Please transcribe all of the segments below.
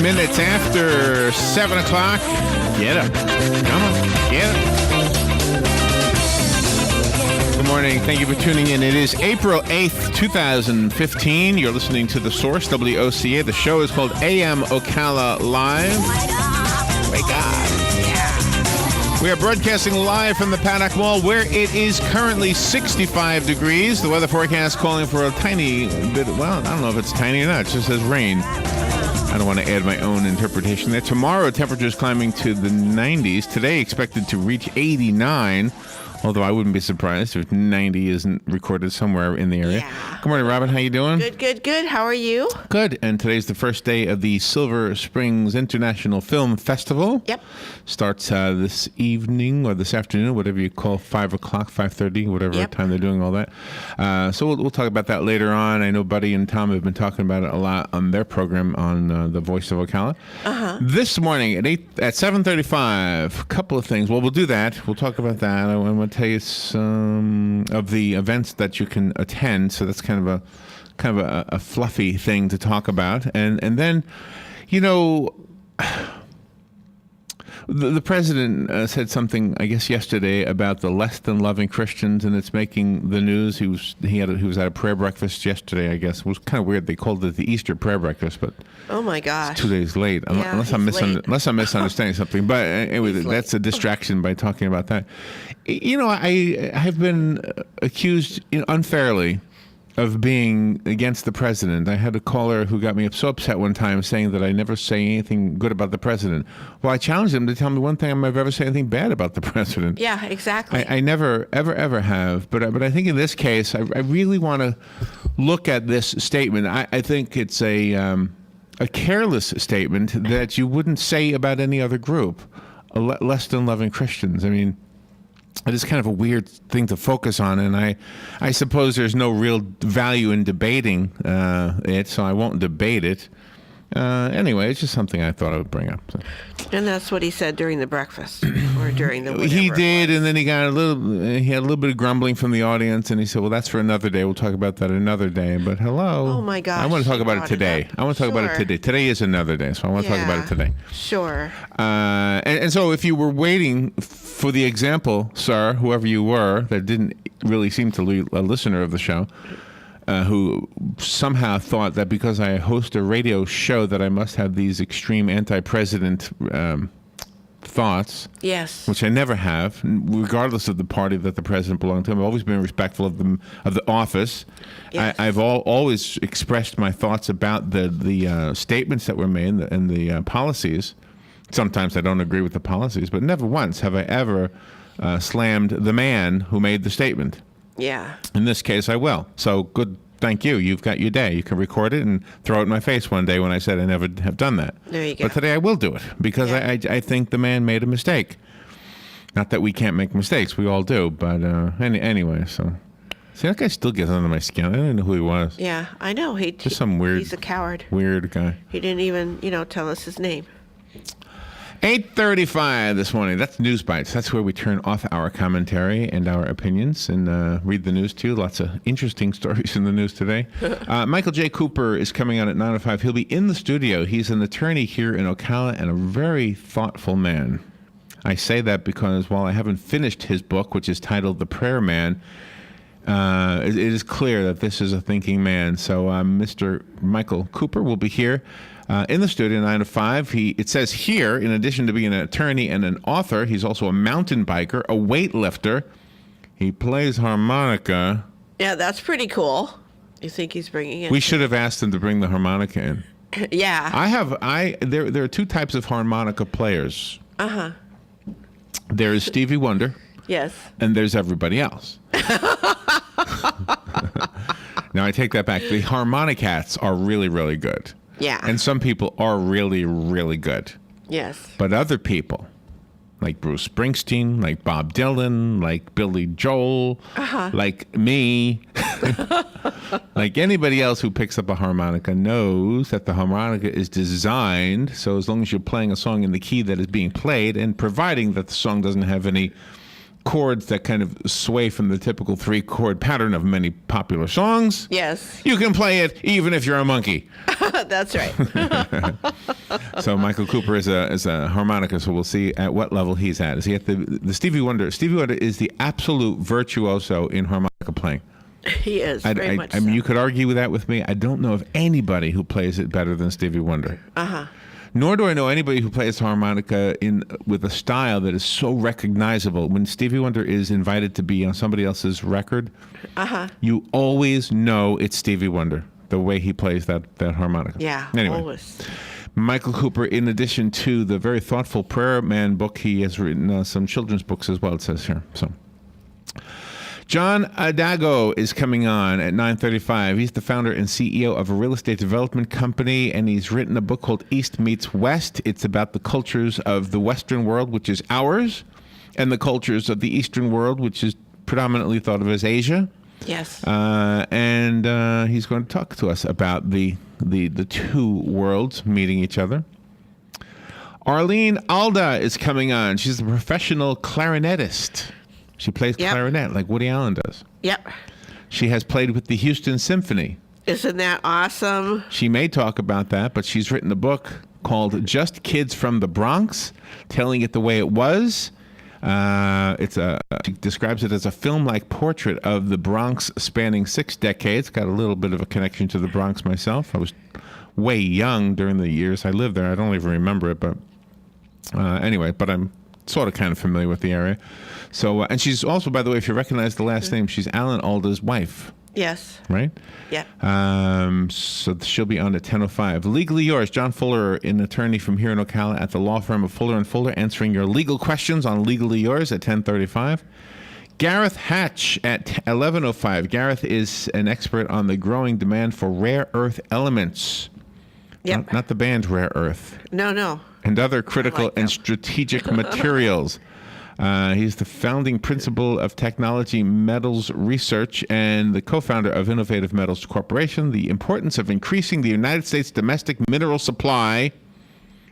minutes after 7 o'clock. Get up. Come on. Get up. Good morning. Thank you for tuning in. It is April 8th, 2015. You're listening to The Source, WOCA. The show is called AM Ocala Live. Wake up. We are broadcasting live from the Paddock Mall, where it is currently 65 degrees. The weather forecast calling for a tiny bit, well, I don't know if it's tiny or not. It just says rain. I don't want to add my own interpretation there. Tomorrow, temperatures climbing to the 90s. Today, expected to reach 89. Although I wouldn't be surprised if 90 isn't recorded somewhere in the area. Yeah. Good morning, Robin. How you doing? Good. How are you? Good. And today's the first day of the Silver Springs International Film Festival. Yep. Starts this evening or this afternoon, whatever you call 5 o'clock, 5:30, whatever time they're doing all that. So we'll talk about that later on. I know Buddy and Tom have been talking about it a lot on their program on the Voice of Ocala. This morning at 7:35, a couple of things. Well, we'll do that. We'll talk about that. I want to tell you some of the events that you can attend. So that's kind of a fluffy thing to talk about. And then, you know, the president said something, I guess, yesterday about the less than loving Christians, and it's making the news. He was at a prayer breakfast yesterday, I guess. It was kind of weird. They called it the Easter prayer breakfast, but oh my gosh, it's 2 days late. Unless I'm misunderstanding something. But anyway, that's a distraction by talking about that. You know, I have been accused unfairly of being against the president. I had a caller who got me so upset one time saying that I never say anything good about the president. Well, I challenged him to tell me one time I've ever said anything bad about the president. Yeah, exactly. I never, ever have. But I think in this case, I really want to look at this statement. I think it's a careless statement that you wouldn't say about any other group, less than loving Christians. I mean, it is kind of a weird thing to focus on, and I suppose there's no real value in debating it, so I won't debate it. Anyway, it's just something I thought I would bring up. So. And that's what he said during the breakfast, or during the He did, and then he had a little bit of grumbling from the audience, and he said, well, that's for another day. We'll talk about that another day. But hello. Oh, my gosh. I want to talk about it today. I want to talk about it today. Today is another day, so I want to talk about it today. Sure. And so if you were waiting for the example, sir, whoever you were, that didn't really seem to be a listener of the show, who somehow thought that because I host a radio show that I must have these extreme anti-president thoughts. Yes. Which I never have, regardless of the party that the president belonged to. I've always been respectful of the office. Yes. I've always expressed my thoughts about the statements that were made and the policies. Sometimes I don't agree with the policies, but never once have I ever slammed the man who made the statement. Yeah. In this case, I will. So good. Thank you. You've got your day. You can record it and throw it in my face one day when I said I never have done that. There you go. But today I will do it because I think the man made a mistake. Not that we can't make mistakes. We all do. But anyway, so. See, that guy still gets under my skin. I didn't know who he was. Yeah, I know. Just some weird. He's a coward. Weird guy. He didn't even, tell us his name. 8:35 this morning. That's News Bites. That's where we turn off our commentary and our opinions and read the news to you. Lots of interesting stories in the news today. Michael J. Cooper is coming on at 9:05. He'll be in the studio. He's an attorney here in Ocala and a very thoughtful man. I say that because while I haven't finished his book, which is titled The Prayer Man, it is clear that this is a thinking man. So Mr. Michael Cooper will be here in the studio 9 to 5. It says here, in addition to being an attorney and an author, he's also a mountain biker, a weightlifter. He plays harmonica. Yeah, that's pretty cool. You think he's bringing it? We should have asked him to bring the harmonica in. Yeah. There are two types of harmonica players. Uh-huh. There is Stevie Wonder. Yes. And there's everybody else. Now, I take that back. The harmonicats are really, really good. Yeah. And some people are really, really good. Yes. But other people, like Bruce Springsteen, like Bob Dylan, like Billy Joel, like me, like anybody else who picks up a harmonica knows that the harmonica is designed so as long as you're playing a song in the key that is being played and providing that the song doesn't have any chords that kind of sway from the typical 3-chord pattern of many popular songs. Yes. You can play it even if you're a monkey. That's right. So Michael Cooper is a harmonica, so we'll see at what level he's at. Is he at the Stevie Wonder? Stevie Wonder is the absolute virtuoso in harmonica playing. He is, very much I mean, so. you could argue with that with me. I don't know of anybody who plays it better than Stevie Wonder. Uh-huh. Nor do I know anybody who plays harmonica with a style that is so recognizable. When Stevie Wonder is invited to be on somebody else's record, you always know it's Stevie Wonder, the way he plays that harmonica. Yeah, anyway, always. Michael Cooper, in addition to the very thoughtful Prayer Man book, he has written some children's books as well, it says here. So, John Adago is coming on at 9:35. He's the founder and CEO of a real estate development company, and he's written a book called East Meets West. It's about the cultures of the Western world, which is ours, and the cultures of the Eastern world, which is predominantly thought of as Asia. Yes. And he's going to talk to us about the two worlds meeting each other. Arlene Alda is coming on. She's a professional clarinetist. She plays clarinet like Woody Allen does. Yep. She has played with the Houston Symphony. Isn't that awesome? She may talk about that, but she's written a book called Just Kids from the Bronx, telling it the way it was. She describes it as a film-like portrait of the Bronx spanning 6 decades. Got a little bit of a connection to the Bronx myself. I was way young during the years I lived there. I don't even remember it, but anyway, but I'm sort of kind of familiar with the area. So, and she's also, by the way, if you recognize the last name, she's Alan Alda's wife. Yes. Right? Yeah. So she'll be on at 10:05. Legally Yours, John Fuller, an attorney from here in Ocala at the law firm of Fuller & Fuller, answering your legal questions on Legally Yours at 10:35. Gareth Hatch at 11:05. Gareth is an expert on the growing demand for rare earth elements. Yep. Not the band Rare Earth. No. And other critical and strategic materials. He's the founding principal of Technology Metals Research and the co-founder of Innovative Metals Corporation. The importance of increasing the United States domestic mineral supply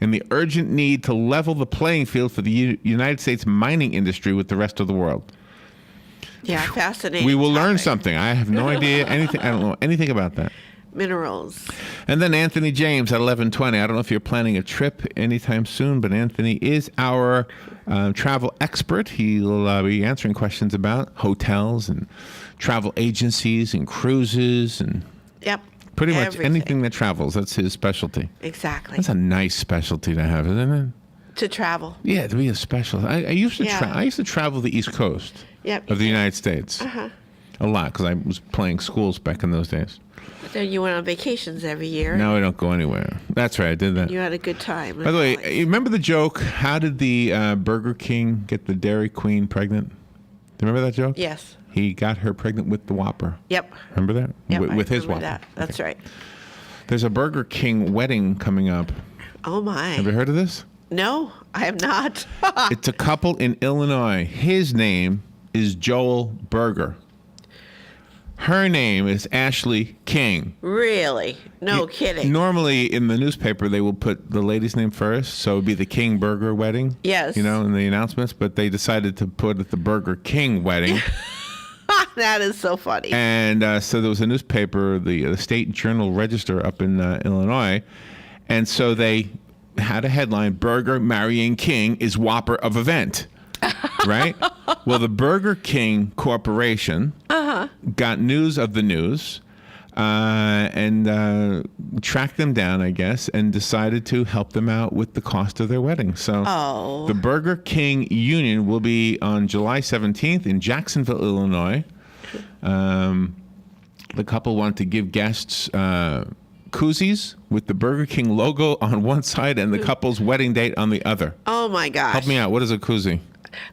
and the urgent need to level the playing field for the United States mining industry with the rest of the world. Yeah, fascinating. We will learn topic. something. I have no idea anything. I don't know anything about that. Minerals. And then Anthony James at 11:20. I don't know if you're planning a trip anytime soon, but Anthony is our travel expert. He'll be answering questions about hotels and travel agencies and cruises and pretty much everything. anything that travels. That's his specialty. Exactly. That's a nice specialty to have, isn't it? To travel. Yeah, to be a specialist. I used to I used to travel the East Coast of the United States a lot because I was playing schools back in those days. Then you went on vacations every year. Now I don't go anywhere. That's right, I did that. You had a good time. By the way, you remember the joke, how did the Burger King get the Dairy Queen pregnant? Do you remember that joke? Yes. He got her pregnant with the Whopper. Yep. Remember that? Yep, with I his remember Whopper. That. That's right. There's a Burger King wedding coming up. Oh, my. Have you heard of this? No, I have not. It's a couple in Illinois. His name is Joel Berger. Her name is Ashley King. Really? No kidding. Normally in the newspaper, they will put the lady's name first, so it would be the King Burger wedding. Yes. You know, in the announcements, but they decided to put it the Burger King wedding. That is so funny. And so there was a newspaper, the State Journal Register up in Illinois, and so they had a headline, Burger Marrying King is Whopper of Event. Right? Well, the Burger King Corporation got news of the news and tracked them down, I guess, and decided to help them out with the cost of their wedding. So the Burger King Union will be on July 17th in Jacksonville, Illinois. The couple wanted to give guests koozies with the Burger King logo on one side and the couple's wedding date on the other. Oh, my gosh. Help me out. What is a koozie?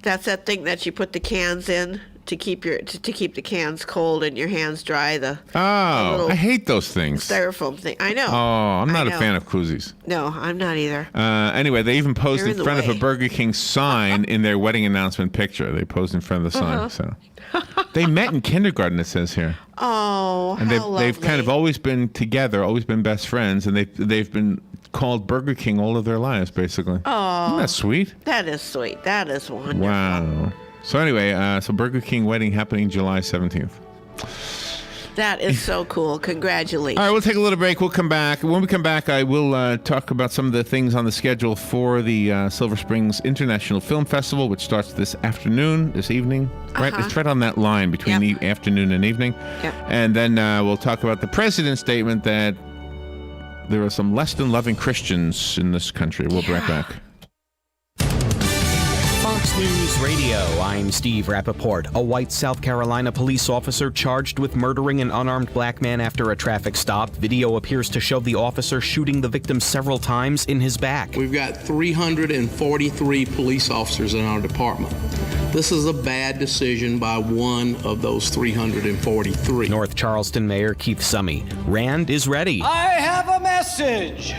That's that thing that you put the cans in to keep the cans cold and your hands dry. I hate those things. Styrofoam thing. I know. Oh, I'm not a fan of koozies. No, I'm not either. Anyway, they even posed in front of a way. Burger King sign in their wedding announcement picture. They posed in front of the sign. So they met in kindergarten, it says here. Oh, and how they've kind of always been together, always been best friends, and they've been called Burger King all of their lives, basically. Oh, isn't that sweet? That is sweet. That is wonderful. Wow. So anyway, so Burger King wedding happening July 17th. That is so cool. Congratulations. All right, we'll take a little break. We'll come back. When we come back, I will talk about some of the things on the schedule for the Silver Springs International Film Festival, which starts this evening. Right? It's right on that line between the afternoon and evening. Yep. And then we'll talk about the president's statement that there are some less than loving Christians in this country. We'll be right back. Fox News Radio, I'm Steve Rappaport. A white South Carolina police officer charged with murdering an unarmed black man after a traffic stop. Video appears to show the officer shooting the victim several times in his back. We've got 343 police officers in our department. This is a bad decision by one of those 343. North Charleston Mayor Keith Summey. Rand is ready. I have a message.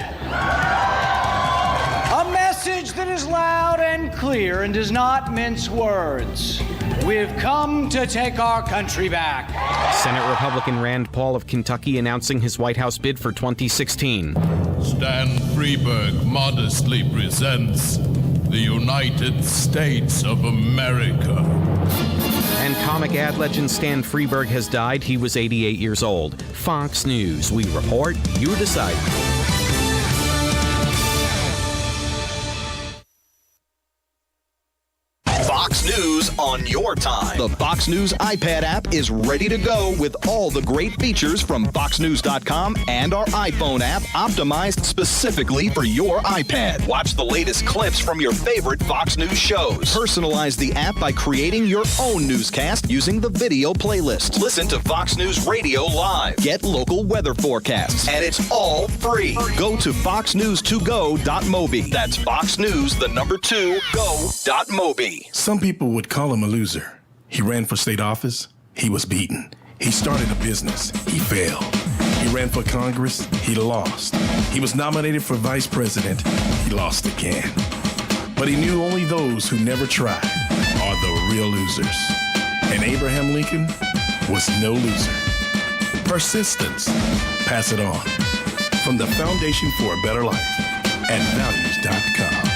A message that is loud and clear and does not mince words. We've come to take our country back. Senate Republican Rand Paul of Kentucky announcing his White House bid for 2016. Stan Freberg modestly presents the United States of America. And comic ad legend Stan Freberg has died. He was 88 years old. Fox News. We report, you decide. Fox News on your time. The Fox News iPad app is ready to go with all the great features from FoxNews.com and our iPhone app optimized specifically for your iPad. Watch the latest clips from your favorite Fox News shows. Personalize the app by creating your own newscast using the video playlist. Listen to Fox News Radio live. Get local weather forecasts. And it's all free. Go to foxnews2go.mobi. That's foxnews2go.mobi. Some people would call him a loser. He ran for state office. He was beaten. He started a business. He failed. He ran for Congress. He lost. He was nominated for vice president. He lost again. But he knew only those who never try are the real losers. And Abraham Lincoln was no loser. Persistence. Pass it on. From the Foundation for a Better Life at values.com.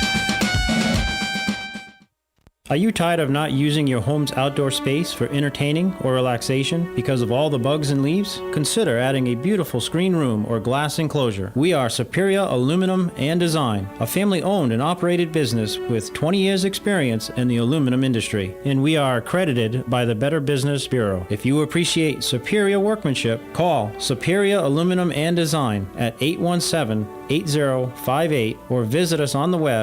Are you tired of not using your home's outdoor space for entertaining or relaxation because of all the bugs and leaves? Consider adding a beautiful screen room or glass enclosure. We are Superior Aluminum and Design, a family-owned and operated business with 20 years experience in the aluminum industry, and we are accredited by the Better Business Bureau. If you appreciate superior workmanship, call Superior Aluminum and Design at 817-8058 or visit us on the web